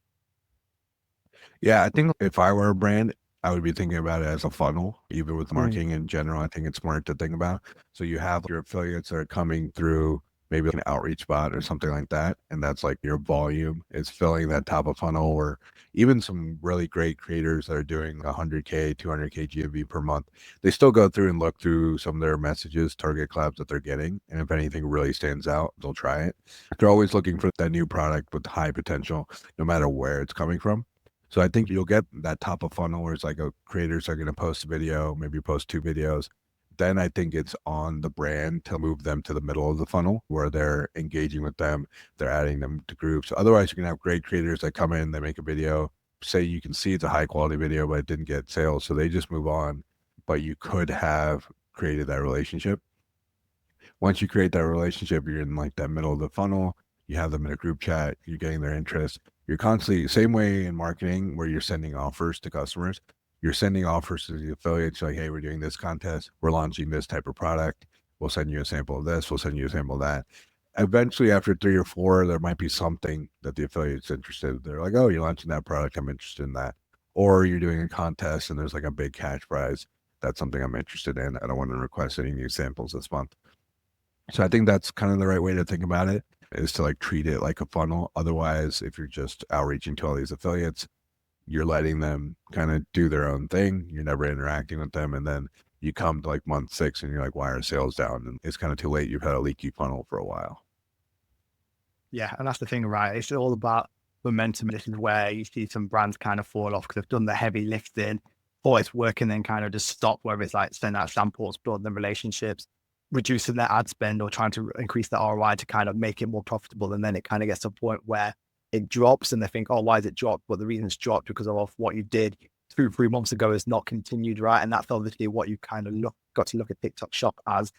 Yeah, I think if I were a brand, I would be thinking about it as a funnel, even with Mm, marketing in general. I think it's smart to think about. So you have your affiliates that are coming through maybe like an outreach bot or something like that. And that's like your volume is filling that top of funnel, or even some really great creators that are doing 100K, 200K GMV per month. They still go through and look through some of their messages, target collabs that they're getting. And if anything really stands out, they'll try it. They're always looking for that new product with high potential, no matter where it's coming from. So I think you'll get that top of funnel where it's like, creators are going to post a video, maybe post 2 videos. Then I think it's on the brand to move them to the middle of the funnel where they're engaging with them. They're adding them to groups. Otherwise, you can have great creators that come in, they make a video. Say you can see it's a high quality video, but it didn't get sales. So they just move on. But you could have created that relationship. Once you create that relationship, you're in like that middle of the funnel. You have them in a group chat, you're getting their interest. You're constantly, same way in marketing where you're sending offers to customers. You're sending offers to the affiliates like, hey, we're doing this contest. We're launching this type of product. We'll send you a sample of this. We'll send you a sample of that. Eventually, after 3 or 4, there might be something that the affiliate's interested in. They're like, oh, you're launching that product. I'm interested in that. Or you're doing a contest and there's like a big cash prize. That's something I'm interested in. I don't want to request any new samples this month. So I think that's kind of the right way to think about it, is to like treat it like a funnel. Otherwise, if you're just outreaching to all these affiliates, you're letting them kind of do their own thing. You're never interacting with them. And then you come to like month 6 and you're like, why are sales down? And it's kind of too late. You've had a leaky funnel for a while. yeah, and that's the thing, right? It's all about momentum. This is where you see some brands kind of fall off because they've done the heavy lifting, or it's working, then kind of just stop, whether it's like sending out samples, building them relationships, reducing their ad spend, or trying to increase the ROI to kind of make it more profitable. And then it kind of gets to a point where it drops and they think, oh, why is it dropped? Well, the reason it's dropped because of what you did 2 3 months ago is not continued, right? And that's obviously what you kind of got to look at TikTok Shop as,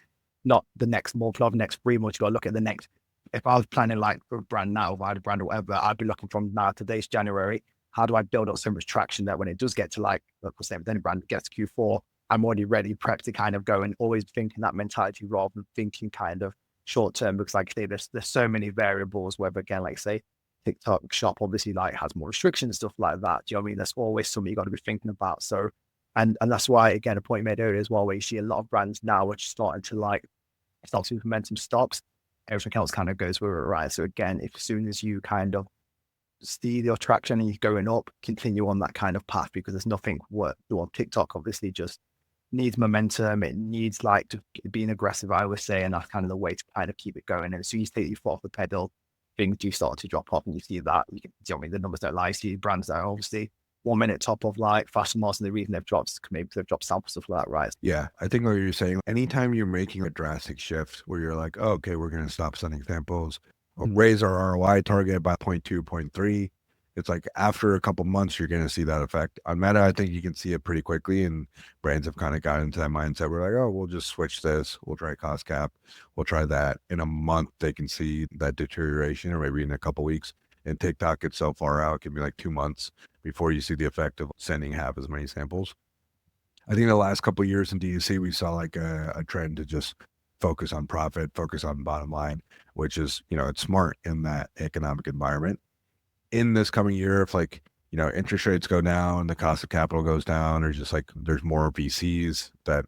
not the next month or the next 3 months. You got to look at the next. If I was planning like for a brand now, if I had a brand or whatever, I'd be looking from now, today's January. How do I build up so much traction that when it does get to like, like we're saying with any brand, it gets to Q4, I'm already ready, prepped to kind of go, and always thinking that mentality rather than thinking kind of short term. Because like I say, there's so many variables, whether again, like say TikTok Shop obviously like has more restrictions, stuff like that. Do you know what I mean? That's always something you got to be thinking about. So, and that's why, again, a point you made earlier as well, where you see a lot of brands now which starting to like, stops with momentum stops, everything else kind of goes with it, right? So again, if as soon as you kind of see the attraction and you're going up, continue on that kind of path, because there's nothing worth. Well, TikTok obviously just needs momentum. It needs like to being aggressive, I would say, and that's kind of the way to kind of keep it going. And as soon as you take your foot off the pedal, things do start to drop off, and you see that. You can, you know, I mean, the numbers don't lie. You see brands that are obviously 1 minute top of like fashion malls, and the reason they've dropped is maybe because they've dropped sample stuff like that, right? Yeah, I think what you're saying, anytime you're making a drastic shift where you're like, oh, okay, we're going to stop sending samples, or raise our ROI target by 0.2, 0.3, it's like after a couple months, you're going to see that effect. On Meta, I think you can see it pretty quickly, and brands have kind of gotten into that mindset. We're like, oh, we'll just switch this. We'll try cost cap. We'll try that. In a month, they can see that deterioration, or maybe in a couple weeks. And TikTok, it's so far out, it can be like 2 months before you see the effect of sending half as many samples. I think the last couple of years in DTC, we saw like a trend to just focus on profit, focus on bottom line, which is, it's smart in that economic environment. In this coming year, if like, interest rates go down, the cost of capital goes down, or just like there's more VCs that,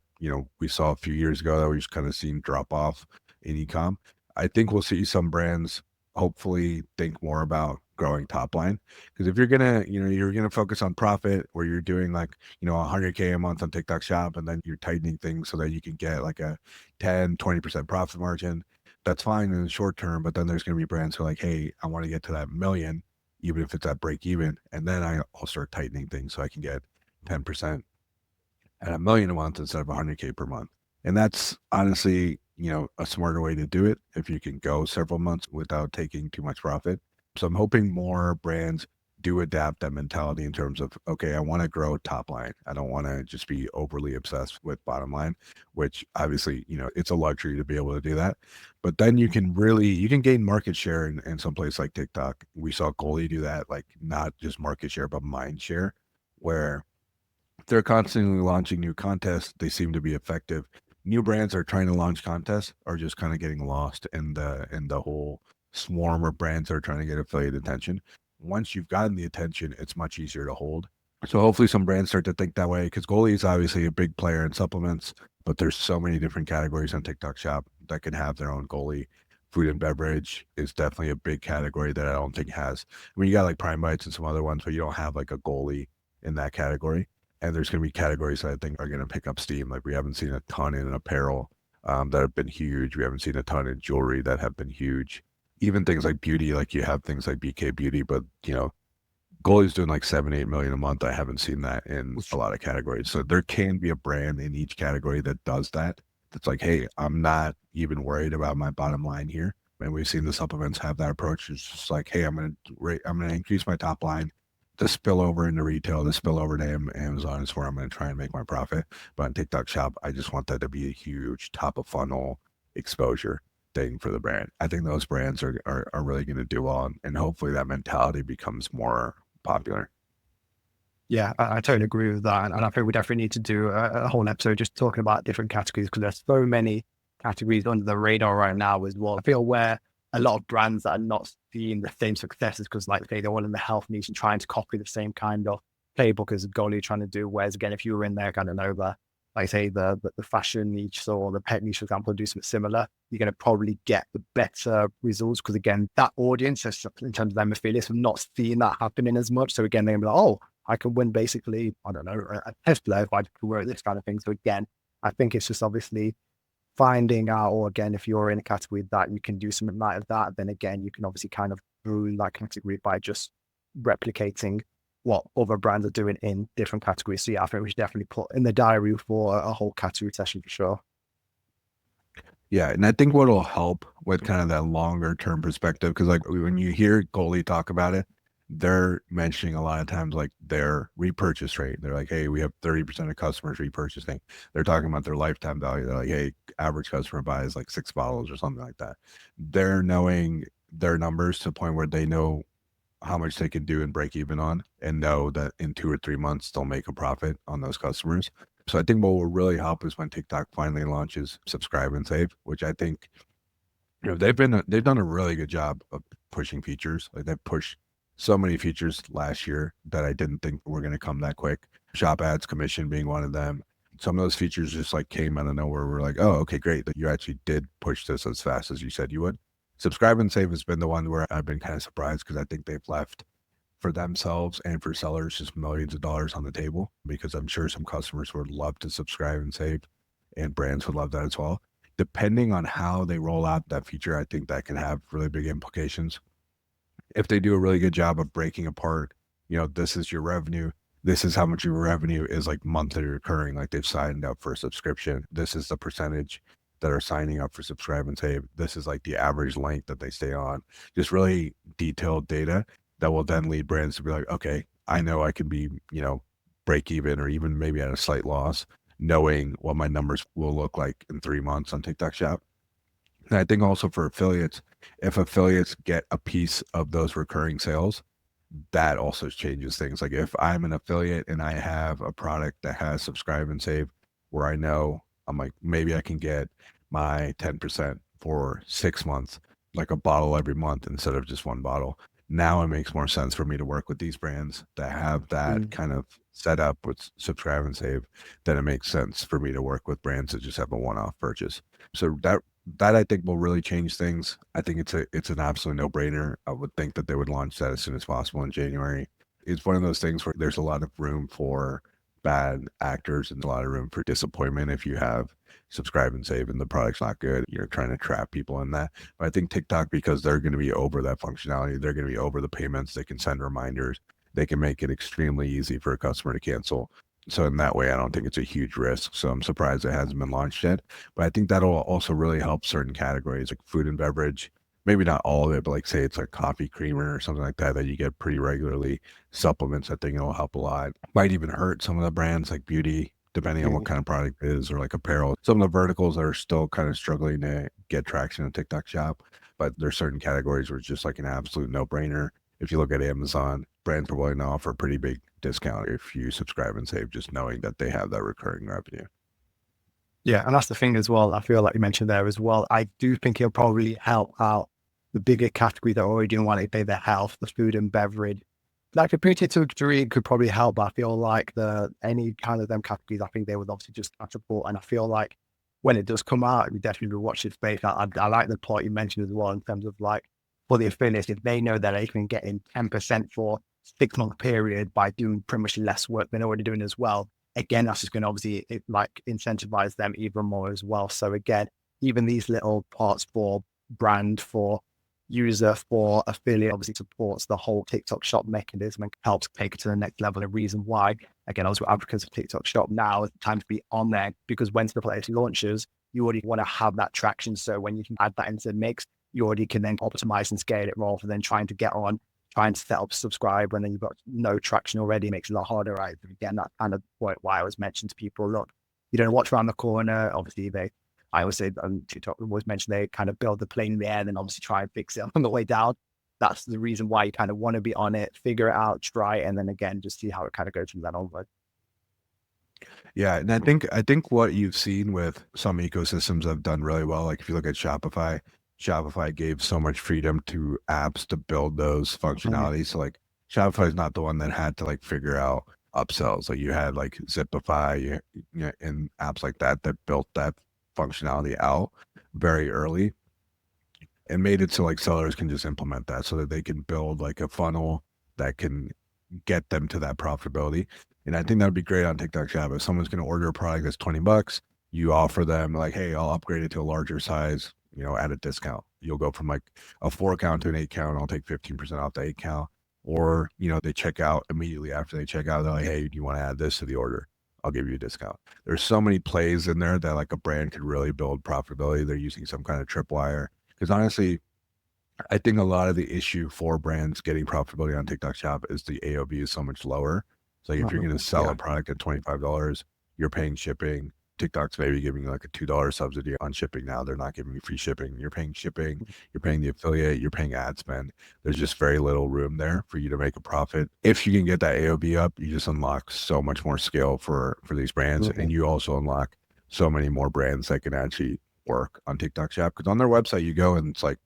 we saw a few years ago that we've kind of seen drop off in ecom. I think we'll see some brands hopefully think more about growing top line. Because if you're gonna focus on profit, where you're doing like, 100K a month on TikTok Shop, and then you're tightening things so that you can get like a 10-20% profit margin, that's fine in the short term. But then there's going to be brands who are like, hey, I want to get to that million, even if it's at break even, and then I'll start tightening things so I can get 10% at a million a month instead of 100K per month. And that's honestly, a smarter way to do it if you can go several months without taking too much profit. So I'm hoping more brands do adapt that mentality in terms of, okay, I want to grow top line. I don't want to just be overly obsessed with bottom line, which obviously, it's a luxury to be able to do that. But then you can gain market share in some place like TikTok. We saw Goalie do that, like not just market share, but mind share, where they're constantly launching new contests. They seem to be effective. New brands are trying to launch contests are just kind of getting lost in the whole swarm of brands that are trying to get affiliate attention. Once you've gotten the attention, it's much easier to hold. So hopefully some brands start to think that way, because Goalie is obviously a big player in supplements, but there's so many different categories on TikTok Shop that can have their own Goalie. Food and beverage is definitely a big category that I don't think has. I mean, you got like Prime Bites and some other ones, but you don't have like a Goalie in that category. And there's going to be categories that I think are going to pick up steam. Like we haven't seen a ton in apparel that have been huge. We haven't seen a ton in jewelry that have been huge. Even things like beauty, like you have things like BK Beauty, but Goalie's doing like 7-8 million a month. I haven't seen that in a lot of categories. So there can be a brand in each category that does that. That's like, hey, I'm not even worried about my bottom line here. And we've seen the supplements have that approach. It's just like, hey, I'm gonna increase my top line. The spill over into retail, the spill over to Amazon is where I'm going to try and make my profit. But on TikTok Shop, I just want that to be a huge top of funnel exposure thing for the brand. I think those brands are really going to do well, and hopefully that mentality becomes more popular. Yeah, I totally agree with that. And I think we definitely need to do a whole episode just talking about different categories, because there's so many categories under the radar right now as well. I feel where a lot of brands that are not seeing the same successes because, like, say, they're all in the health niche and trying to copy the same kind of playbook as Goalie trying to do. Whereas, again, if you were in there, kind of know like, say, the fashion niche or the pet niche, for example, do something similar, you're going to probably get the better results. Because, again, that audience, in terms of them affiliates, are not seeing that happening as much. So, again, they're going to be like, oh, I can win basically, I don't know, a Tesla if I wear this kind of thing. So, again, I think it's just obviously finding out, or again, if you're in a category that you can do something like that, then again, you can obviously kind of rule that category by just replicating what other brands are doing in different categories. So yeah, I think we should definitely put in the diary for a whole category session for sure. Yeah, and I think what'll help with kind of that longer term perspective, because like when you hear Goalie talk about it, they're mentioning a lot of times like their repurchase rate. They're like, hey, we have 30% of customers repurchasing. They're talking about their lifetime value. They're like, hey, average customer buys like 6 bottles or something like that. They're knowing their numbers to the point where they know how much they can do and break even on, and know that in 2 or 3 months they'll make a profit on those customers. So I think what will really help is when TikTok finally launches subscribe and save, which I think they've done a really good job of pushing features. Like they've pushed so many features last year that I didn't think were going to come that quick. Shop ads commission being one of them. Some of those features just like came out of nowhere. We're like, oh, okay, great that you actually did push this as fast as you said you would. Subscribe and save has been the one where I've been kind of surprised, because I think they've left for themselves and for sellers just millions of dollars on the table, because I'm sure some customers would love to subscribe and save, and brands would love that as well. Depending on how they roll out that feature, I think that can have really big implications. If they do a really good job of breaking apart, this is your revenue, this is how much your revenue is like monthly recurring, like they've signed up for a subscription, this is the percentage that are signing up for subscribe and save, this is like the average length that they stay on, just really detailed data that will then lead brands to be like, okay, I know I can be, break even or even maybe at a slight loss, knowing what my numbers will look like in 3 months on TikTok Shop. And I think also for affiliates, if affiliates get a piece of those recurring sales, that also changes things. Like if I'm an affiliate and I have a product that has subscribe and save, where I know I'm like, maybe I can get my 10% for 6 months, like a bottle every month instead of just one bottle. Now it makes more sense for me to work with these brands that have that kind of set up with subscribe and save, then it makes sense for me to work with brands that just have a one-off purchase. So that I think will really change things. I think it's an absolute no-brainer. I would think that they would launch that as soon as possible in January. It's one of those things where there's a lot of room for bad actors and a lot of room for disappointment if you have subscribe and save and the product's not good. You're trying to trap people in that. But I think TikTok, because they're going to be over that functionality, they're going to be over the payments, they can send reminders, they can make it extremely easy for a customer to cancel. So in that way, I don't think it's a huge risk. So I'm surprised it hasn't been launched yet. But I think that'll also really help certain categories like food and beverage. maybe not all of it, but like say it's like coffee creamer or something like that that you get pretty regularly, supplements, I think it'll help a lot. Might even hurt some of the brands like beauty, depending on what Yeah. kind of product it is, or like apparel. Some of the verticals are still kind of struggling to get traction in TikTok shop, but there's certain categories where it's just like an absolute no-brainer. If you look at Amazon, brands are willing to offer a pretty big discount if you subscribe and save, just knowing that they have that recurring revenue. Yeah, and that's the thing as well. I feel like you mentioned there as well. I do think it'll probably help out the bigger categories that are already doing well, like their health, the food and beverage. Like a pretty to a degree, it could probably help, but I feel like any kind of them categories, I think they would obviously just catch support. And I feel like when it does come out, we definitely will watch this space. I like the point you mentioned as well in terms of like for the affiliates, if they know that they can get in 10% for 6 month period by doing pretty much less work than they're already doing as well, again, that's just going to obviously like incentivize them even more as well. So again, even these little parts for brand, for user, for affiliate, obviously supports the whole TikTok shop mechanism and helps take it to the next level. The reason why, again, I was advocates of TikTok shop now, it's time to be on there because when the place launches, you already want to have that traction. So when you can add that into the mix, you already can then optimize and scale it rather than trying to get on trying to set up subscribe when then you've got no traction already makes it a lot harder, right? But again, that's kind of why I always mention to people, look, you don't know what's around the corner. Obviously, I always say, TikTok always mention they kind of build the plane in the air and then obviously try and fix it on the way down. That's the reason why you kind of want to be on it, figure it out, try it, and then again, just see how it kind of goes from that onward. Yeah, and I think what you've seen with some ecosystems have done really well. Like if you look at Shopify, Shopify gave so much freedom to apps to build those Mhm. functionalities. So like Shopify is not the one that had to like figure out upsells. Like you had like Zipify and apps like that that built that functionality out very early and made it so like sellers can just implement that so that they can build like a funnel that can get them to that profitability. And I think that would be great on TikTok Shop. If someone's going to order a product that's $20, you offer them like, hey, I'll upgrade it to a larger size, at a discount. You'll go from like a 4 count to an 8 count. I'll take 15% off the 8 count. Or, they check out immediately after they check out. They're like, hey, do you want to add this to the order? I'll give you a discount. There's so many plays in there that like a brand could really build profitability. They're using some kind of tripwire. Because honestly, I think a lot of the issue for brands getting profitability on TikTok Shop is the AOV is so much lower. So like if you're going to sell Yeah. a product at $25, you're paying shipping. TikTok's maybe giving you like a $2 subsidy on shipping now. They're not giving you free shipping. You're paying shipping, you're paying the affiliate, you're paying ad spend. There's just very little room there for you to make a profit. If you can get that AOV up, you just unlock so much more scale for these brands. Mhm. And you also unlock so many more brands that can actually work on TikTok Shop. Because on their website, you go and it's like,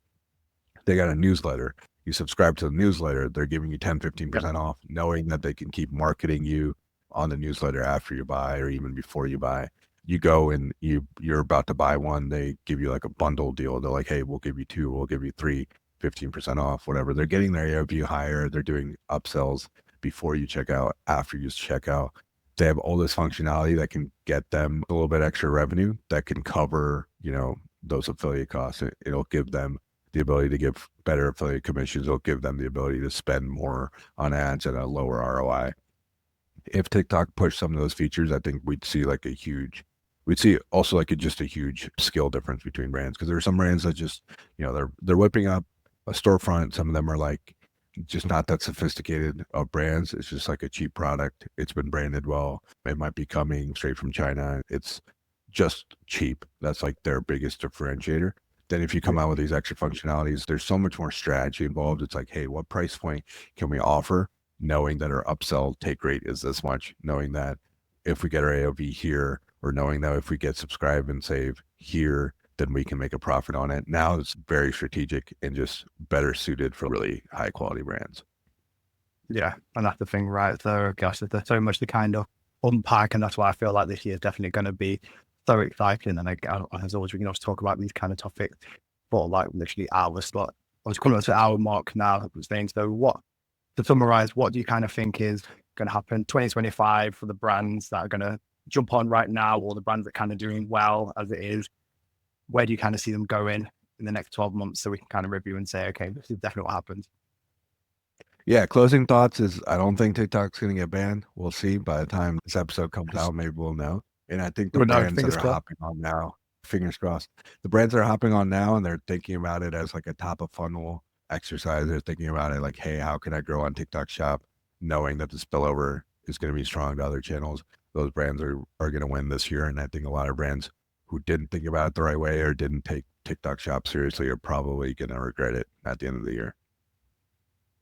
they got a newsletter. You subscribe to the newsletter, they're giving you 10, Yeah. 15% off, knowing that they can keep marketing you on the newsletter after you buy or even before you buy. You go and you're about to buy one, they give you like a bundle deal. They're like, hey, we'll give you two, we'll give you three, 15% off, whatever. They're getting their AOV higher. They're doing upsells before you check out, after you check out. They have all this functionality that can get them a little bit extra revenue that can cover, those affiliate costs. It'll give them the ability to give better affiliate commissions. It'll give them the ability to spend more on ads at a lower ROI. If TikTok pushed some of those features, I think we'd see also like just a huge skill difference between brands. Cause there are some brands that just, they're whipping up a storefront. Some of them are like just not that sophisticated of brands. It's just like a cheap product. It's been branded well. It might be coming straight from China. It's just cheap. That's like their biggest differentiator. Then if you come Yeah. out with these extra functionalities, there's so much more strategy involved. It's like, hey, what price point can we offer? Knowing that our upsell take rate is this much, knowing that if we get our AOV here, or knowing that if we get subscribe and save here, then we can make a profit on it. Now it's very strategic and just better suited for really high quality brands. Yeah, and that's the thing, right? So, gosh, there's so much to kind of unpack, and that's why I feel like this year is definitely going to be so exciting. And as always, we can also talk about these kind of topics for like literally hours. But I was coming up to our mark now. Saying so, what to summarize? What do you kind of think is going to happen 2025 for the brands that are going to jump on right now, or the brands that kind of doing well as it is? Where do you kind of see them going in the next 12 months, so we can kind of review and say, okay, this is definitely what happens. Yeah, closing thoughts is I don't think TikTok's going to get banned. We'll see by the time this episode comes out, maybe we'll know. And I think the Well, no, brands that fingers are crossed. hopping on now, fingers crossed. The brands are hopping on now and they're thinking about it as like a top of funnel exercise. They're thinking about it like, hey, how can I grow on TikTok Shop, knowing that the spillover is going to be strong to other channels. Those brands are going to win this year. And I think a lot of brands who didn't think about it the right way or didn't take TikTok Shop seriously are probably going to regret it at the end of the year.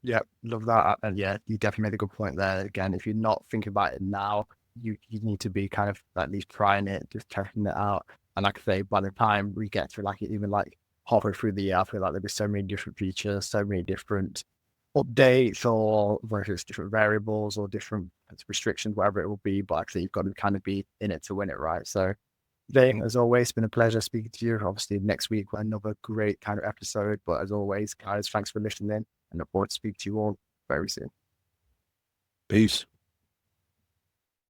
Yeah, love that. And yeah, you definitely made a good point there. Again, if you're not thinking about it now, you need to be kind of at least trying it, just testing it out. And like I say, by the time we get to like even like halfway through the year, I feel like there'll be so many different features, so many different updates, or whether it's different variables or different restrictions, whatever it will be. But actually, you've got to kind of be in it to win it, right? So, Zain, as always, it's been a pleasure speaking to you. Obviously, next week, another great kind of episode. But as always, guys, thanks for listening in and look forward to speaking to you all very soon. Peace.